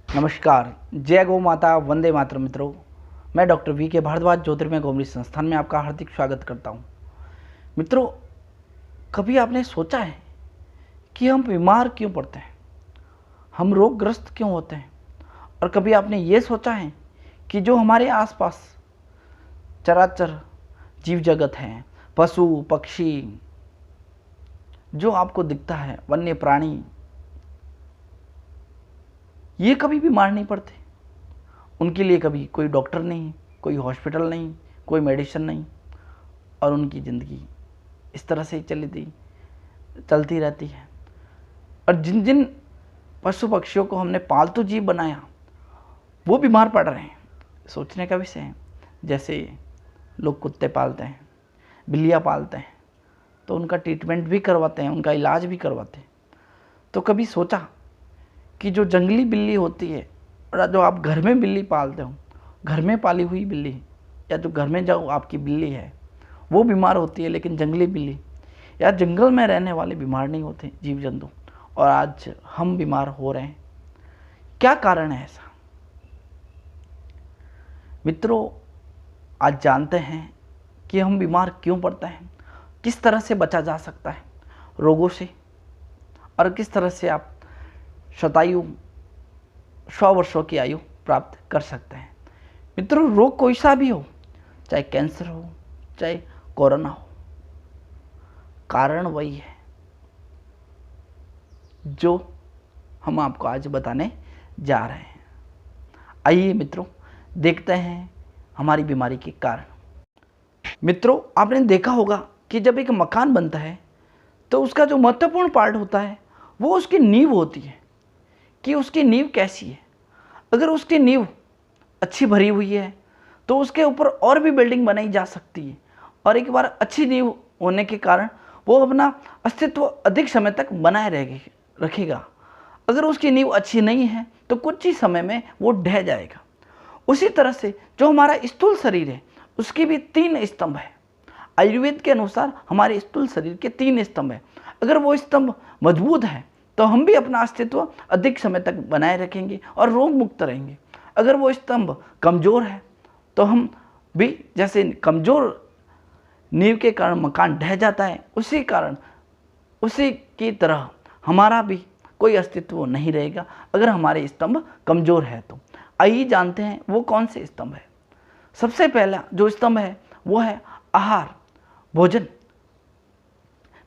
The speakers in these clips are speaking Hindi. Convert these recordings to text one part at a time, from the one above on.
नमस्कार। जय गौ माता, वंदे मातरम। मित्रों, मैं डॉक्टर वी के भारद्वाज ज्योतिर्मय गौमरी संस्थान में आपका हार्दिक स्वागत करता हूं। मित्रों, कभी आपने सोचा है कि हम बीमार क्यों पड़ते हैं, हम रोगग्रस्त क्यों होते हैं? और कभी आपने ये सोचा है कि जो हमारे आसपास चराचर जीव जगत हैं, पशु पक्षी, जो आपको दिखता है, वन्य प्राणी, ये कभी बीमार नहीं पड़ते? उनके लिए कभी कोई डॉक्टर नहीं, कोई हॉस्पिटल नहीं, कोई मेडिसिन नहीं, और उनकी ज़िंदगी इस तरह से चलती रहती है। और जिन जिन पशु पक्षियों को हमने पालतू जीव बनाया, वो बीमार पड़ रहे हैं। सोचने का विषय है। जैसे लोग कुत्ते पालते हैं, बिल्लियाँ पालते हैं, तो उनका ट्रीटमेंट भी करवाते हैं, उनका इलाज भी करवाते हैं। तो कभी सोचा कि जो जंगली बिल्ली होती है, और जो आप घर में बिल्ली पालते हो, घर में पाली हुई बिल्ली, या जो घर में जो आपकी बिल्ली है वो बीमार होती है, लेकिन जंगली बिल्ली या जंगल में रहने वाले बीमार नहीं होते जीव जंतु, और आज हम बीमार हो रहे हैं। क्या कारण है ऐसा? मित्रों, आज जानते हैं कि हम बीमार क्यों पड़ते हैं, किस तरह से बचा जा सकता है रोगों से, और किस तरह से आप शतायु 100 वर्षों की आयु प्राप्त कर सकते हैं। मित्रों, रोग कोई सा भी हो, चाहे कैंसर हो, चाहे कोरोना हो, कारण वही है जो हम आपको आज बताने जा रहे हैं। आइए मित्रों, देखते हैं हमारी बीमारी के कारण। मित्रों, आपने देखा होगा कि जब एक मकान बनता है तो उसका जो महत्वपूर्ण पार्ट होता है वो उसकी नींव होती है, कि उसकी नींव कैसी है। अगर उसकी नींव अच्छी भरी हुई है तो उसके ऊपर और भी बिल्डिंग बनाई जा सकती है, और एक बार अच्छी नींव होने के कारण वो अपना अस्तित्व अधिक समय तक बनाए रखेगा। अगर उसकी नींव अच्छी नहीं है तो कुछ ही समय में वो ढह जाएगा। उसी तरह से जो हमारा स्थूल शरीर है, उसकी भी 3 स्तंभ है। आयुर्वेद के अनुसार हमारे स्थूल शरीर के 3 स्तंभ है। अगर वो स्तंभ मजबूत है तो हम भी अपना अस्तित्व अधिक समय तक बनाए रखेंगे और रोग मुक्त रहेंगे। अगर वो स्तंभ कमज़ोर है तो हम भी, जैसे कमज़ोर नींव के कारण मकान ढह जाता है, उसी की तरह हमारा भी कोई अस्तित्व नहीं रहेगा अगर हमारे स्तंभ कमज़ोर है तो। आइए जानते हैं वो कौन से स्तंभ है। सबसे पहला जो स्तंभ है वो है आहार, भोजन।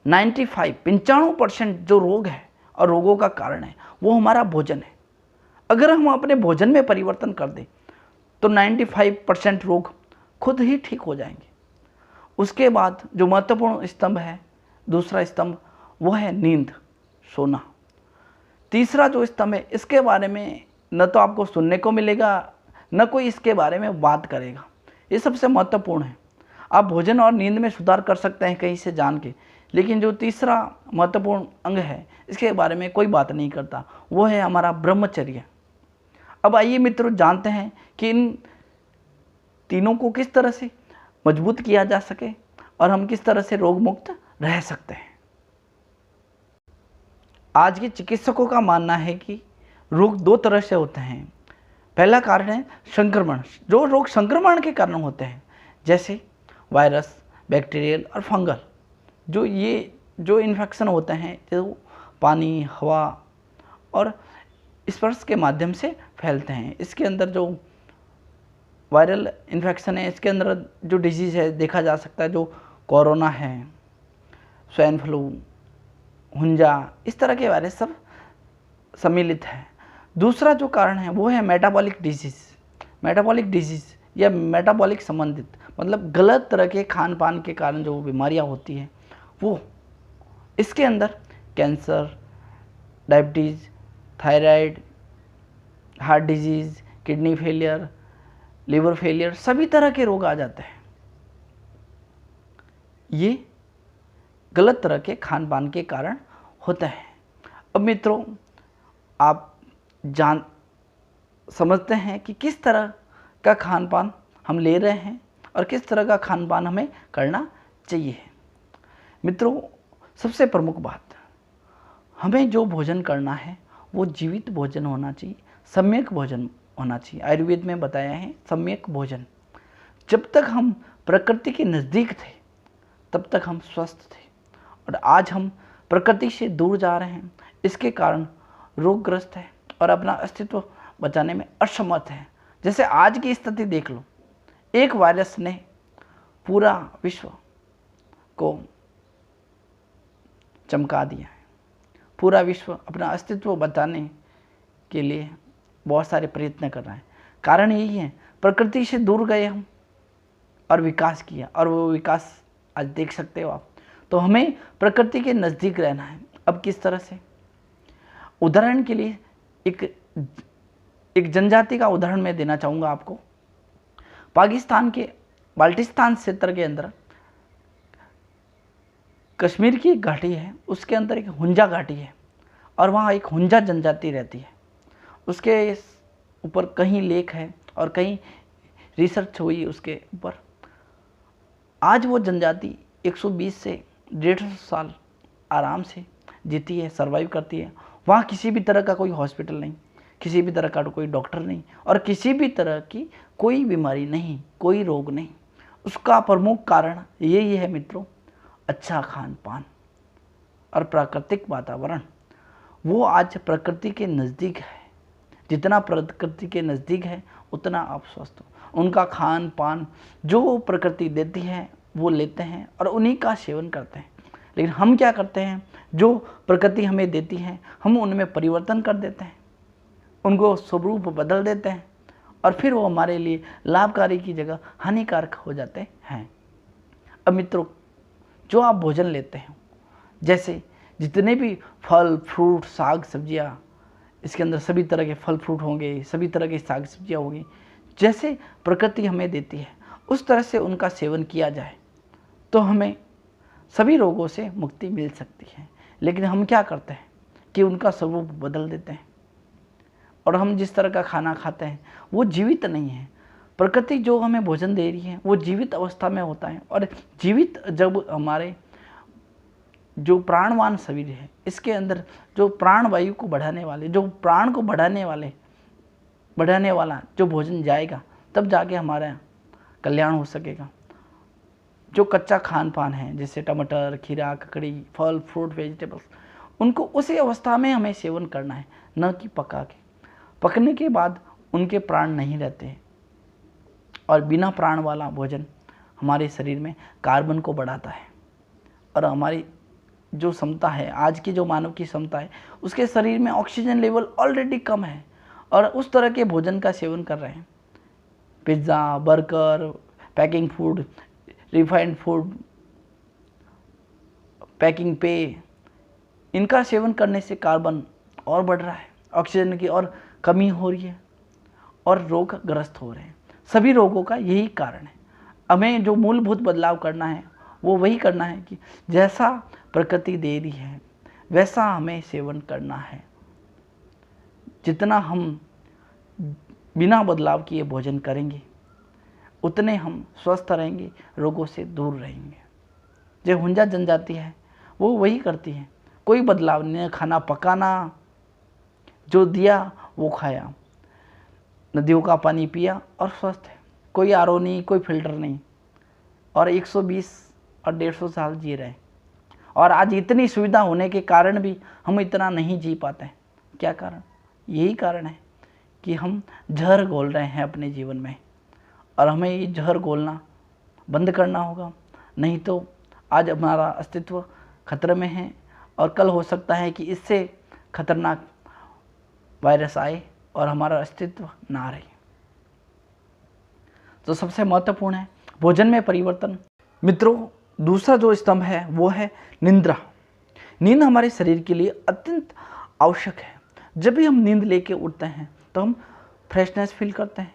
95% जो रोग है और रोगों का कारण है वो हमारा भोजन है। अगर हम अपने भोजन में परिवर्तन कर दें तो 95% रोग खुद ही ठीक हो जाएंगे। उसके बाद जो महत्वपूर्ण स्तंभ है, दूसरा स्तंभ, वो है नींद, सोना। तीसरा जो स्तंभ है, इसके बारे में न तो आपको सुनने को मिलेगा, न कोई इसके बारे में बात करेगा। ये सबसे महत्वपूर्ण है। आप भोजन और नींद में सुधार कर सकते हैं कहीं से जान के, लेकिन जो तीसरा महत्वपूर्ण अंग है, इसके बारे में कोई बात नहीं करता, वो है हमारा ब्रह्मचर्य। अब आइए मित्रों, जानते हैं कि इन तीनों को किस तरह से मजबूत किया जा सके और हम किस तरह से रोग मुक्त रह सकते हैं। आज के चिकित्सकों का मानना है कि रोग 2 तरह से होते हैं। पहला कारण है संक्रमण। जो रोग संक्रमण के कारण होते हैं, जैसे वायरस, बैक्टीरियल और फंगल, जो इन्फेक्शन होते हैं, जो पानी, हवा और स्पर्श के माध्यम से फैलते हैं। इसके अंदर जो वायरल इन्फेक्शन है, इसके अंदर जो डिजीज़ है देखा जा सकता है, जो कोरोना है, स्वाइन फ्लू, हुंजा, इस तरह के वायरस सब सम्मिलित है। दूसरा जो कारण है वो है मेटाबॉलिक डिजीज़ या मेटाबॉलिक संबंधित, मतलब गलत तरह के खान पान के कारण जो बीमारियां होती हैं वो। इसके अंदर cancer, diabetes, thyroid, heart disease, kidney failure, liver failure, सभी तरह के रोग आ जाते हैं। ये गलत तरह के खान पान के कारण होता है। अब मित्रों, आप समझते हैं कि किस तरह का खान पान हम ले रहे हैं और किस तरह का खान पान हमें करना चाहिए। मित्रों, सबसे प्रमुख बात, हमें जो भोजन करना है वो जीवित भोजन होना चाहिए, सम्यक भोजन होना चाहिए। आयुर्वेद में बताया है सम्यक भोजन। जब तक हम प्रकृति के नज़दीक थे तब तक हम स्वस्थ थे, और आज हम प्रकृति से दूर जा रहे हैं, इसके कारण रोगग्रस्त है और अपना अस्तित्व बचाने में असमर्थ है। जैसे आज की स्थिति देख लो, एक वायरस ने पूरा विश्व को चमका दिया है। पूरा विश्व अपना अस्तित्व बचाने के लिए बहुत सारे प्रयत्न कर रहा है। कारण यही है, प्रकृति से दूर गए हम और विकास किया, और वो विकास आज देख सकते हो आप। तो हमें प्रकृति के नज़दीक रहना है। अब किस तरह से? उदाहरण के लिए एक जनजाति का उदाहरण मैं देना चाहूँगा आपको। पाकिस्तान के बाल्टिस्तान क्षेत्र के अंदर कश्मीर की एक घाटी है, उसके अंदर एक हुंजा घाटी है, और वहाँ एक हुंजा जनजाति रहती है। उसके ऊपर कहीं लेख है और कहीं रिसर्च हुई उसके ऊपर। आज वो जनजाति 120 से 150 साल आराम से जीती है, सर्वाइव करती है। वहाँ किसी भी तरह का कोई हॉस्पिटल नहीं, किसी भी तरह का कोई डॉक्टर नहीं, और किसी भी तरह की कोई बीमारी नहीं, कोई रोग नहीं। उसका प्रमुख कारण यही है मित्रों, अच्छा खान पान और प्राकृतिक वातावरण। वो आज प्रकृति के नज़दीक है। जितना प्रकृति के नज़दीक है उतना आप स्वस्थ हो। उनका खान पान जो प्रकृति देती है वो लेते हैं और उन्हीं का सेवन करते हैं। लेकिन हम क्या करते हैं, जो प्रकृति हमें देती है हम उनमें परिवर्तन कर देते हैं, उनको स्वरूप बदल देते हैं, और फिर वो हमारे लिए लाभकारी की जगह हानिकारक हो जाते हैं। अब मित्रों, जो आप भोजन लेते हैं, जैसे जितने भी फल फ्रूट साग सब्जियाँ, इसके अंदर सभी तरह के फल फ्रूट होंगे, सभी तरह की साग सब्जियाँ होंगी, जैसे प्रकृति हमें देती है उस तरह से उनका सेवन किया जाए तो हमें सभी रोगों से मुक्ति मिल सकती है। लेकिन हम क्या करते हैं कि उनका स्वरूप बदल देते हैं, और हम जिस तरह का खाना खाते हैं वो जीवित नहीं है। प्रकृति जो हमें भोजन दे रही है वो जीवित अवस्था में होता है, और जीवित जब हमारे जो प्राणवान शरीर है इसके अंदर जो प्राण वायु को बढ़ाने वाले, जो प्राण को बढ़ाने वाला जो भोजन जाएगा, तब जाके हमारा कल्याण हो सकेगा। जो कच्चा खान पान है जैसे टमाटर, खीरा, ककड़ी, फल फ्रूट वेजिटेबल्स, उनको उसी अवस्था में हमें सेवन करना है, न कि पका के। पकने के बाद उनके प्राण नहीं रहते हैं, और बिना प्राण वाला भोजन हमारे शरीर में कार्बन को बढ़ाता है, और हमारी जो क्षमता है, आज की जो मानव की क्षमता है, उसके शरीर में ऑक्सीजन लेवल ऑलरेडी कम है, और उस तरह के भोजन का सेवन कर रहे हैं। Pizza, burger, packing food, refined food, packing पेय, इनका सेवन करने से कार्बन और बढ़ रहा है, ऑक्सीजन की और कमी हो रही है, और रोगग्रस्त हो रहे हैं। सभी रोगों का यही कारण है। हमें जो मूलभूत बदलाव करना है वो वही करना है कि जैसा प्रकृति दे रही है वैसा हमें सेवन करना है। जितना हम बिना बदलाव किए भोजन करेंगे उतने हम स्वस्थ रहेंगे, रोगों से दूर रहेंगे। जो हुंजा जनजाति है वो वही करती है, कोई बदलाव नहीं, खाना पकाना, जो दिया वो खाया, नदियों का पानी पिया और स्वस्थ है। कोई आरओ नहीं, कोई फिल्टर नहीं, और 120 और 150 साल जी रहे। और आज इतनी सुविधा होने के कारण भी हम इतना नहीं जी पाते हैं। क्या कारण? यही कारण है कि हम जहर घोल रहे हैं अपने जीवन में, और हमें ये जहर घोलना बंद करना होगा। नहीं तो आज हमारा अस्तित्व खतरे में है, और कल हो सकता है कि इससे खतरनाक वायरस आए और हमारा अस्तित्व ना रहे। तो सबसे महत्वपूर्ण है भोजन में परिवर्तन। मित्रों, दूसरा जो स्तंभ है वो है निद्रा। नींद हमारे शरीर के लिए अत्यंत आवश्यक है। जब भी हम नींद लेके उठते हैं तो हम फ्रेशनेस फील करते हैं,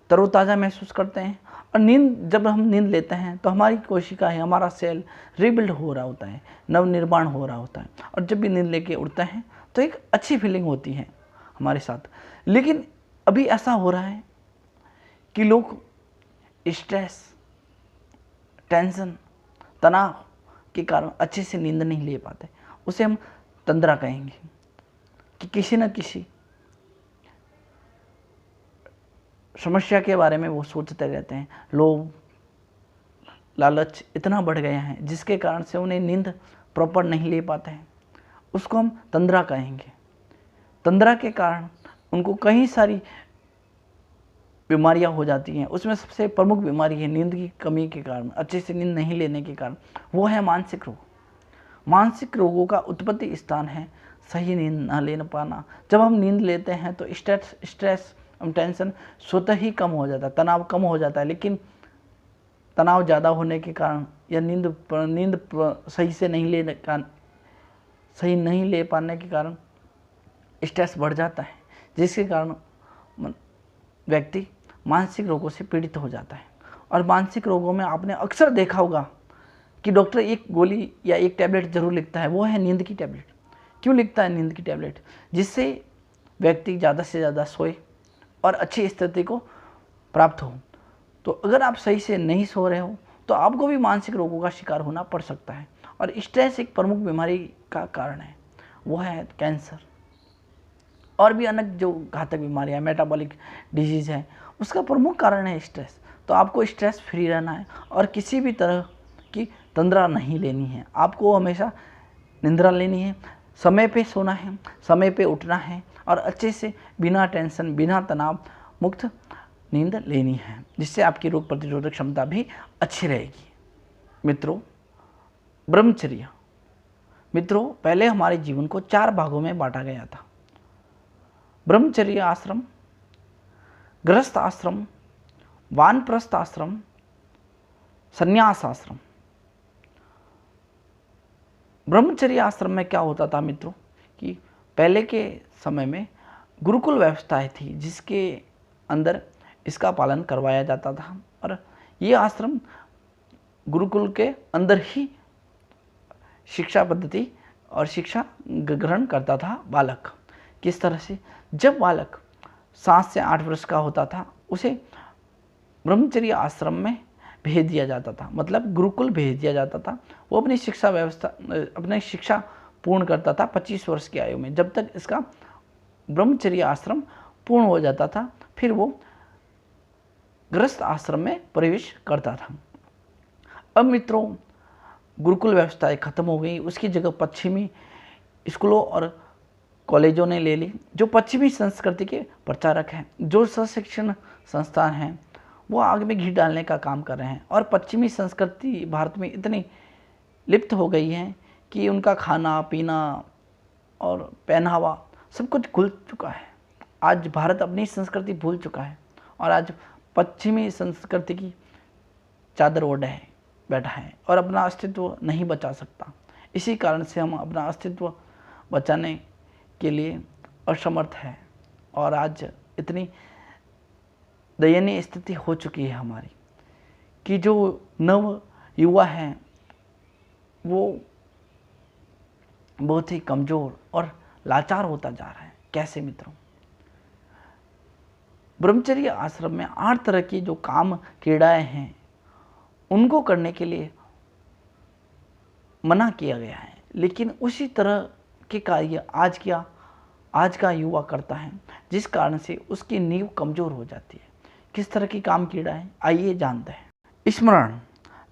तरोताज़ा महसूस करते हैं, और जब हम नींद लेते हैं तो हमारी कोशिका है, हमारा सेल रिबिल्ड हो रहा होता है, नवनिर्माण हो रहा होता है, और जब भी नींद लेके उठते हैं तो एक अच्छी फीलिंग होती है हमारे साथ। लेकिन अभी ऐसा हो रहा है कि लोग स्ट्रेस, टेंशन, तनाव के कारण अच्छे से नींद नहीं ले पाते। उसे हम तंद्रा कहेंगे कि किसी न किसी समस्या के बारे में वो सोचते रहते हैं। लोभ लालच इतना बढ़ गया है जिसके कारण से उन्हें नींद प्रॉपर नहीं ले पाते हैं, उसको हम तंद्रा कहेंगे। तंद्रा के कारण उनको कई सारी बीमारियां हो जाती हैं। उसमें सबसे प्रमुख बीमारी है नींद की कमी के कारण, अच्छे से नींद नहीं लेने के कारण, वो है मानसिक रोग। मानसिक रोगों का उत्पत्ति स्थान है सही नींद ना ले पाना। जब हम नींद लेते हैं तो स्ट्रेस टेंशन स्वतः ही कम हो जाता है, तनाव कम हो जाता है। लेकिन तनाव ज़्यादा होने के कारण या नींद सही नहीं ले पाने के कारण स्ट्रेस बढ़ जाता है, जिसके कारण व्यक्ति मानसिक रोगों से पीड़ित हो जाता है। और मानसिक रोगों में आपने अक्सर देखा होगा कि डॉक्टर एक गोली या एक टैबलेट जरूर लिखता है, वो है नींद की टैबलेट। क्यों लिखता है नींद की टैबलेट? जिससे व्यक्ति ज़्यादा से ज़्यादा सोए और अच्छी स्थिति को प्राप्त हो। तो अगर आप सही से नहीं सो रहे हो तो आपको भी मानसिक रोगों का शिकार होना पड़ सकता है। और स्ट्रेस एक प्रमुख बीमारी का कारण है, वो है कैंसर और भी अनेक जो घातक बीमारियाँ, मेटाबॉलिक डिजीज़ है, उसका प्रमुख कारण है स्ट्रेस। तो आपको स्ट्रेस फ्री रहना है और किसी भी तरह की तंद्रा नहीं लेनी है। आपको हमेशा निंद्रा लेनी है, समय पे सोना है, समय पे उठना है और अच्छे से बिना टेंशन बिना तनाव मुक्त नींद लेनी है, जिससे आपकी रोग प्रतिरोधक क्षमता भी अच्छी रहेगी। मित्रों, ब्रह्मचर्य पहले हमारे जीवन को 4 भागों में बांटा गया था। ब्रह्मचर्य आश्रम, गृहस्थ आश्रम, वानप्रस्थ आश्रम, संन्यास आश्रम। ब्रह्मचर्य आश्रम में क्या होता था मित्रों कि पहले के समय में गुरुकुल व्यवस्थाएं थी, जिसके अंदर इसका पालन करवाया जाता था। और ये आश्रम गुरुकुल के अंदर ही शिक्षा पद्धति और शिक्षा ग्रहण करता था बालक। किस तरह से? जब बालक 7 से 8 वर्ष का होता था उसे ब्रह्मचर्य आश्रम में भेज दिया जाता था, मतलब गुरुकुल भेज दिया जाता था। वो अपनी शिक्षा पूर्ण करता था 25 वर्ष की आयु में। जब तक इसका ब्रह्मचर्य आश्रम पूर्ण हो जाता था फिर वो गृहस्थ आश्रम में प्रवेश करता था। अब मित्रों, गुरुकुल व्यवस्थाएं खत्म हो गई, उसकी जगह पश्चिमी स्कूलों और कॉलेजों ने ले ली, जो पश्चिमी संस्कृति के प्रचारक हैं। जो शिक्षण संस्थान हैं वो आग में घी डालने का काम कर रहे हैं और पश्चिमी संस्कृति भारत में इतनी लिप्त हो गई है कि उनका खाना पीना और पहनावा सब कुछ भूल चुका है। आज भारत अपनी संस्कृति भूल चुका है और आज पश्चिमी संस्कृति की चादर ओढ़े बैठा है और अपना अस्तित्व नहीं बचा सकता। इसी कारण से हम अपना अस्तित्व बचाने के लिए असमर्थ है और आज इतनी दयनीय स्थिति हो चुकी है हमारी कि जो नव युवा हैं वो बहुत ही कमज़ोर और लाचार होता जा रहा है। कैसे मित्रों? ब्रह्मचर्य आश्रम में 8 तरह की जो काम क्रीड़ाएं हैं उनको करने के लिए मना किया गया है, लेकिन उसी तरह के कार्य आज का युवा करता है, जिस कारण से उसकी नींव कमज़ोर हो जाती है। किस तरह की काम क्रीड़ाएं, आइए जानते हैं। स्मरण,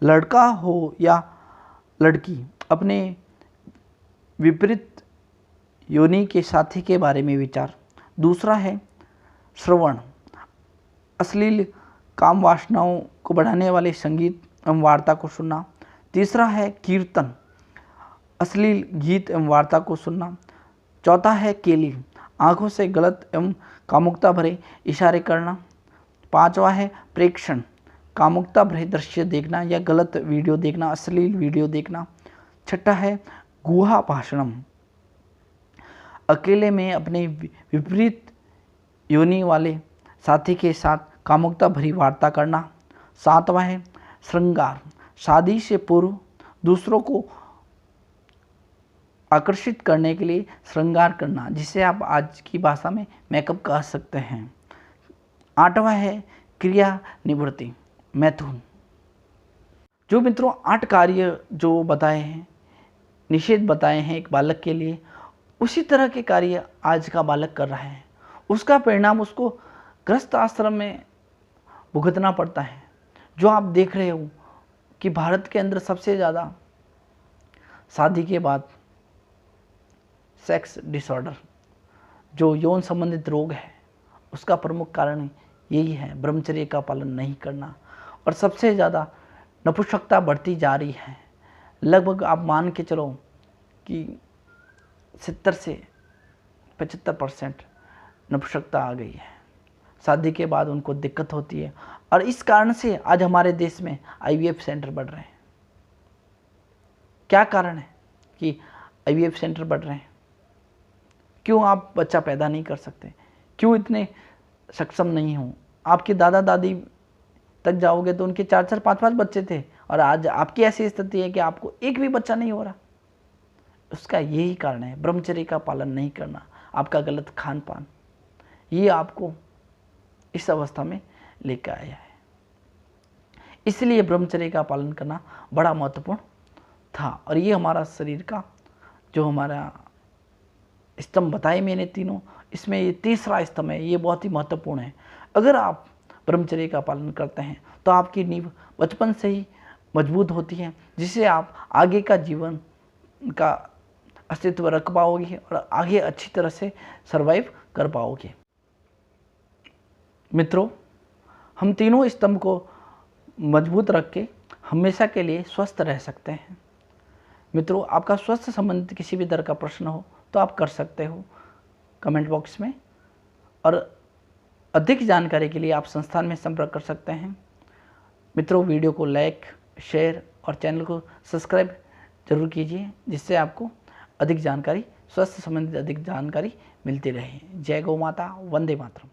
लड़का हो या लड़की अपने विपरीत योनि के साथी के बारे में विचार। दूसरा है श्रवण, अश्लील काम वासनाओं को बढ़ाने वाले संगीत एवं वार्ता को सुनना। तीसरा है कीर्तन, अश्लील गीत एवं वार्ता को सुनना। चौथा है केली, आँखों से गलत एवं कामुकता भरे इशारे करना। 5वां है प्रेक्षण, कामुकता भरे दृश्य देखना या गलत वीडियो देखना, अश्लील वीडियो देखना। 6ठा है गुहा भाषणम, अकेले में अपने विपरीत योनि वाले साथी के साथ कामुकता भरी वार्ता करना। 7वां है श्रृंगार, शादी से पूर्व दूसरों को आकर्षित करने के लिए श्रृंगार करना, जिसे आप आज की भाषा में मेकअप कह सकते हैं। 8वां है क्रिया निवृत्ति, मैथुन। जो मित्रों 8 कार्य जो बताए हैं, निषेध बताए हैं एक बालक के लिए, उसी तरह के कार्य आज का बालक कर रहा है। उसका परिणाम उसको गृहस्थ आश्रम में भुगतना पड़ता है। जो आप देख रहे हो कि भारत के अंदर सबसे ज़्यादा शादी के बाद सेक्स डिसऑर्डर, जो यौन संबंधित रोग है, उसका प्रमुख कारण यही है ब्रह्मचर्य का पालन नहीं करना। और सबसे ज़्यादा नपुंसकता बढ़ती जा रही है। लगभग आप मान के चलो कि 70 से 75% नपुंसकता आ गई है। शादी के बाद उनको दिक्कत होती है और इस कारण से आज हमारे देश में IVF सेंटर बढ़ रहे हैं। क्या कारण है कि IVF सेंटर बढ़ रहे हैं? क्यों आप बच्चा पैदा नहीं कर सकते? क्यों इतने सक्षम नहीं हो? आपके दादा दादी तक जाओगे तो उनके 4-4 5-5 बच्चे थे और आज आपकी ऐसी स्थिति है कि आपको एक भी बच्चा नहीं हो रहा। उसका यही कारण है ब्रह्मचर्य का पालन नहीं करना, आपका गलत खान पान, ये आपको इस अवस्था में लेकर आया है। इसलिए ब्रह्मचर्य का पालन करना बड़ा महत्वपूर्ण था। और ये हमारा शरीर का जो हमारा स्तंभ बताए मैंने तीनों, इसमें ये तीसरा स्तंभ है, ये बहुत ही महत्वपूर्ण है। अगर आप ब्रह्मचर्य का पालन करते हैं तो आपकी नींव बचपन से ही मजबूत होती है, जिससे आप आगे का जीवन का अस्तित्व रख पाओगे और आगे अच्छी तरह से सर्वाइव कर पाओगे। मित्रों, हम तीनों स्तंभ को मजबूत रख के हमेशा के लिए स्वस्थ रह सकते हैं। मित्रों, आपका स्वास्थ्य संबंधित किसी भी तरह का प्रश्न हो तो आप कर सकते हो कमेंट बॉक्स में, और अधिक जानकारी के लिए आप संस्थान में संपर्क कर सकते हैं। मित्रों, वीडियो को लाइक, शेयर और चैनल को सब्सक्राइब जरूर कीजिए, जिससे आपको अधिक जानकारी, स्वास्थ्य संबंधित अधिक जानकारी मिलती रहे। जय गौ माता, वंदे मातरम।